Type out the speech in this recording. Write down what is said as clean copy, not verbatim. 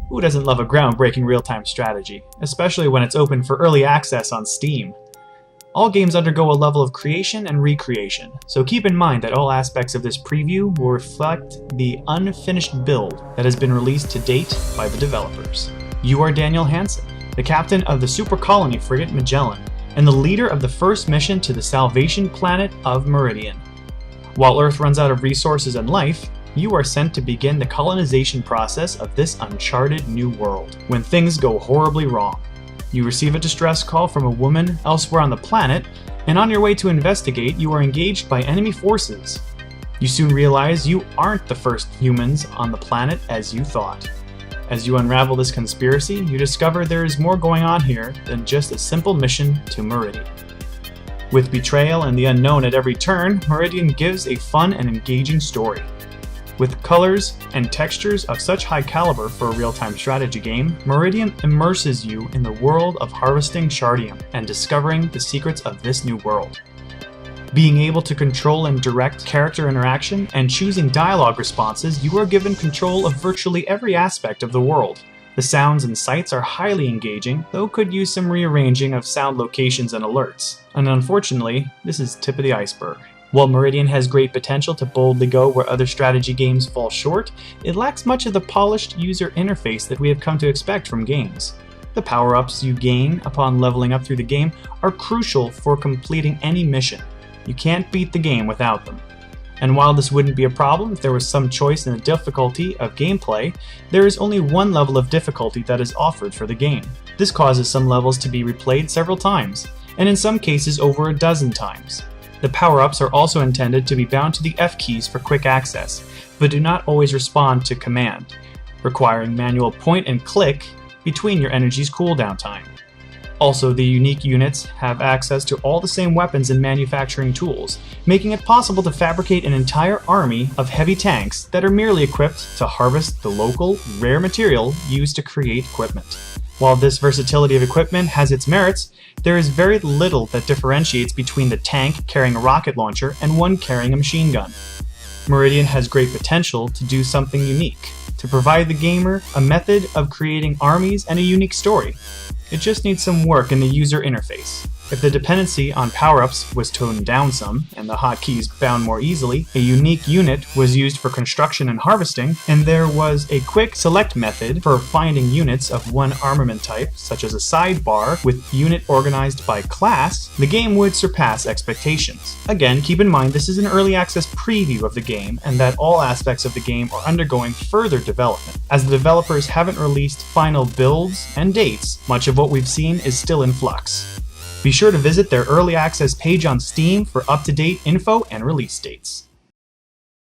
Who doesn't love a groundbreaking real-time strategy, especially when it's open for early access on Steam? All games undergo a level of creation and recreation, so keep in mind that all aspects of this preview will reflect the unfinished build that has been released to date by the developers. You are Daniel Hansen, the captain of the super colony frigate Magellan, and the leader of the first mission to the salvation planet of Meridian. While Earth runs out of resources and life, you are sent to begin the colonization process of this uncharted new world, when things go horribly wrong. You receive a distress call from a woman elsewhere on the planet, and on your way to investigate, you are engaged by enemy forces. You soon realize you aren't the first humans on the planet as you thought. As you unravel this conspiracy, you discover there is more going on here than just a simple mission to Meridian. With betrayal and the unknown at every turn, Meridian gives a fun and engaging story. With colors and textures of such high caliber for a real-time strategy game, Meridian immerses you in the world of harvesting Shardium and discovering the secrets of this new world. Being able to control and direct character interaction and choosing dialogue responses, you are given control of virtually every aspect of the world. The sounds and sights are highly engaging, though could use some rearranging of sound locations and alerts. And unfortunately, this is tip of the iceberg. While Meridian has great potential to boldly go where other strategy games fall short, it lacks much of the polished user interface that we have come to expect from games. The power-ups you gain upon leveling up through the game are crucial for completing any mission. You can't beat the game without them. And while this wouldn't be a problem if there was some choice in the difficulty of gameplay, there is only one level of difficulty that is offered for the game. This causes some levels to be replayed several times, and in some cases over a dozen times. The power-ups are also intended to be bound to the F keys for quick access, but do not always respond to command, requiring manual point and click between your energy's cooldown time. Also, the unique units have access to all the same weapons and manufacturing tools, making it possible to fabricate an entire army of heavy tanks that are merely equipped to harvest the local, rare material used to create equipment. While this versatility of equipment has its merits, there is very little that differentiates between the tank carrying a rocket launcher and one carrying a machine gun. Meridian has great potential to do something unique, to provide the gamer a method of creating armies and a unique story. It just needs some work in the user interface. If the dependency on power-ups was toned down some, and the hotkeys bound more easily, a unique unit was used for construction and harvesting, and there was a quick select method for finding units of one armament type, such as a sidebar with unit organized by class, the game would surpass expectations. Again, keep in mind this is an early access preview of the game, and that all aspects of the game are undergoing further development. As the developers haven't released final builds and dates, much of what we've seen is still in flux. Be sure to visit their early access page on Steam for up-to-date info and release dates.